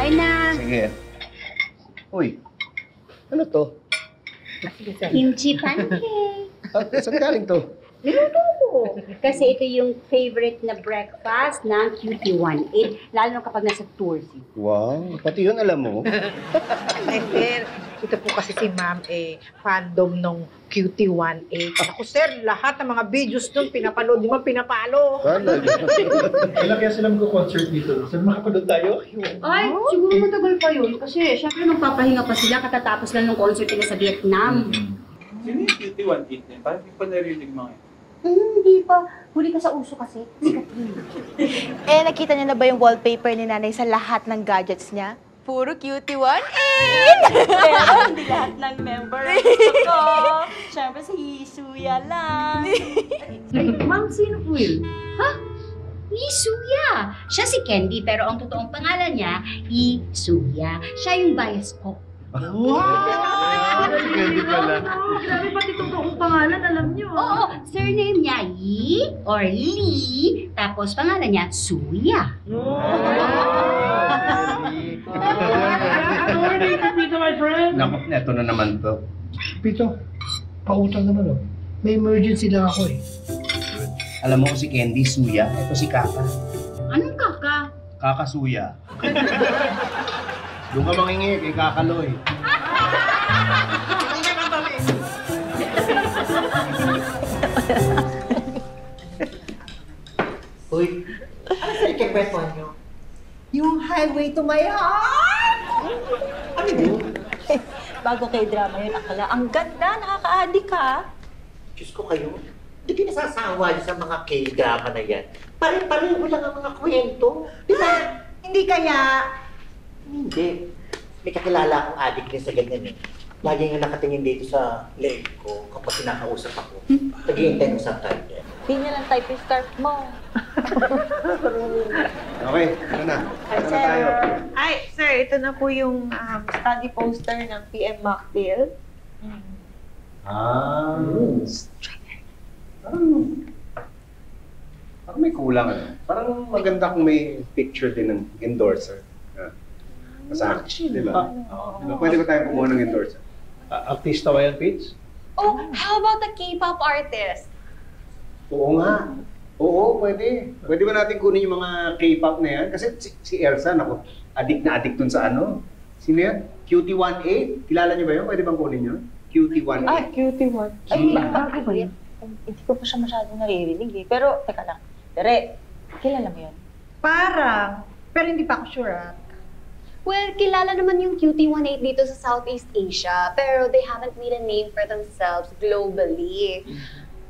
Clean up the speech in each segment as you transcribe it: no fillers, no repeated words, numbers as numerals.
Okay na. Sige. Uy, ano to? Kimchi pancake. Saan galing to? Niluto ko. Kasi ito yung favorite na breakfast ng QT18, lalo na kapag nasa tour si. Wow, pati yun alam mo. Ay, sir, ito po kasi si ma'am, fandom nung QT18. Ako, sir, lahat ng mga videos doon, pinapanood, di ba pinapalo? Kailan kaya sila mag-concert dito? Saan makapanood tayo? Ay, siguro matagal pa yun. Kasi syempre magpapahinga pa sila katatapos lang ng concert nila sa Vietnam. Sino yung QT18 na yun? Parang hindi pa narinig mga yun. Hindi pa. Huli ka sa uso kasi. Sikat yun. Nakita niyo na ba yung wallpaper ni nanay sa lahat ng gadgets niya? Puro QT18! Pero hindi lahat ng member ang gusto ko. Siyempre si Suya lang. Ay, ma'am, sino po yun? Ha? Isuya. Siya si Candy, pero ang totoong pangalan niya, Isuya. Siya yung bias ko. Hindi pala. Grabe, pati totoong pangalan, alam niyo. Oo, surname niya Yi or Lee, tapos pangalan niya Suya. Naku, eto na naman to. Pito, pautang naman oh. May emergency lang ako eh. Alam mo ko si Candy, Suya. Ito si Kaka. Anong kaka? Kaka Suya. Doon ka mangingi kay Kaka Loy. Uy, ano sa ikikwentuhan niyo? Yung highway to my heart! Ano yun? Bago kay drama yun, akala. Ang ganda, nakaka-addict ka. Diyos ko kayo, hindi kayo nasasawa sa mga K-drama na yan. Pare-pareho lang ang mga kwento. Di ba? Hindi kaya, Hindi. May kakilala akong addict din sa ganyan eh. Lagi nga nakatingin dito sa leg ko kapag kinakausap ako. Nag-iintay ng subtitle. Hindi niya lang type yung scarf mo. Okay, ano na? Ano na tayo? Ay, sir, ito na po yung study poster ng PM Mocktail. Ah. Parang may kulang ano. Parang maganda kung may picture din ng endorser. Sa akin, di ba? Pwede ba tayo kumuha ng endorser? Artista ba yan, Paige? Oh, how about the K-pop artist? Oo nga. Oo, pwede. Pwede ba natin kunin yung mga K-pop na yan? Kasi si Elsa, naku, addict na addict dun sa ano. Sino yan? QT18? Kilala niyo ba yun? Pwede bang kunin yun? QT18. Ah, QT1. Ay, bago ba yan? Hindi ko pa siya masyadong naririnig eh. Pero, teka lang. Tere, kilala mo yun? parang, pero hindi pa ako sure Well, kilala naman yung QT18 dito sa Southeast Asia, pero they haven't made a name for themselves globally.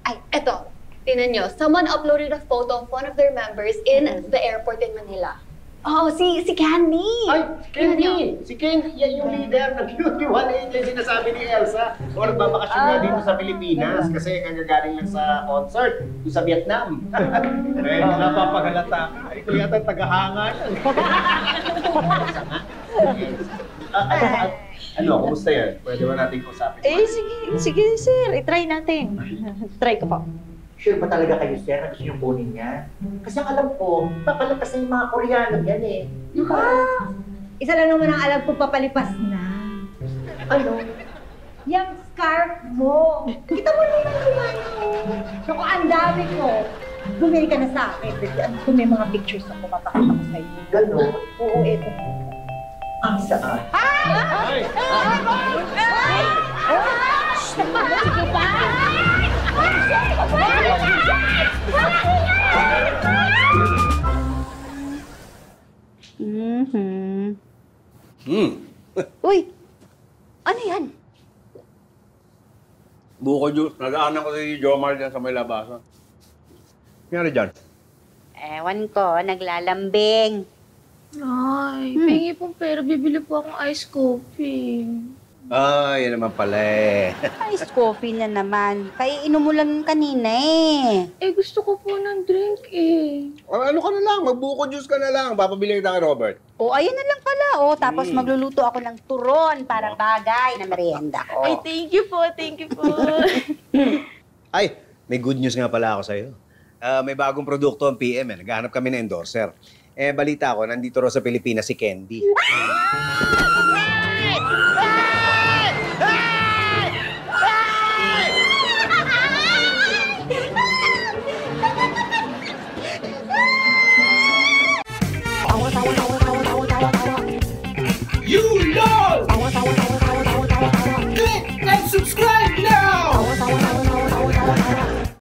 Ay, eto, tinan nyo, someone uploaded a photo of one of their members in the airport in Manila. Oh, si Candy! Ay, Candy! Si Candy, yan yung leader ng QT18 yung sinasabi ni Elsa. O nagbabakasyon nga dito sa Pilipinas kasi kagagaling lang sa concert doon sa Vietnam. Eh, napapagalata ka. Ikaw yata tagahanga yan. Ano, kumusta yan? Pwede ba natin kusapin? Sige sir. I-try natin. Try ko po. Sure ba talaga kayo, sir, na gusto niyong kunin niya? Kasi ang alam ko, papalakas na yung mga Koreano yan eh. Di ba? Isa lang naman ang alam ko, papalipas na. Ano? Yung scarf mo. Kita mo na yung kumano. Naku, ang dami ko. Bumili ka na sa akin. Kung may mga pictures ako, papakita ko sa iyo. Gano'n? Oo, eto. Ang saan? Sige pa! Uy! Ano yan? Buko juice. Nagaanan ko si Jomar dyan sa may labasan. Nangyari dyan? Ewan ko, naglalambing. Ay, pingi pong pera. Bibili po akong ice coffee. Yan naman pala eh. Iced coffee na naman. Kaiinom mo lang kanina eh. Gusto ko po ng drink eh. Ano ka na lang? Magbuko juice ka na lang. Papabili kita kay Robert. Ayun na lang pala. Tapos magluluto ako ng turon para bagay na merienda ko. Ay, thank you po, thank you po. Ay, may good news nga pala ako sa'yo. May bagong produkto ang PM eh. Naghahanap kami ng endorser. balita ko, nandito raw sa Pilipinas si Candy. You lost! Click and subscribe now!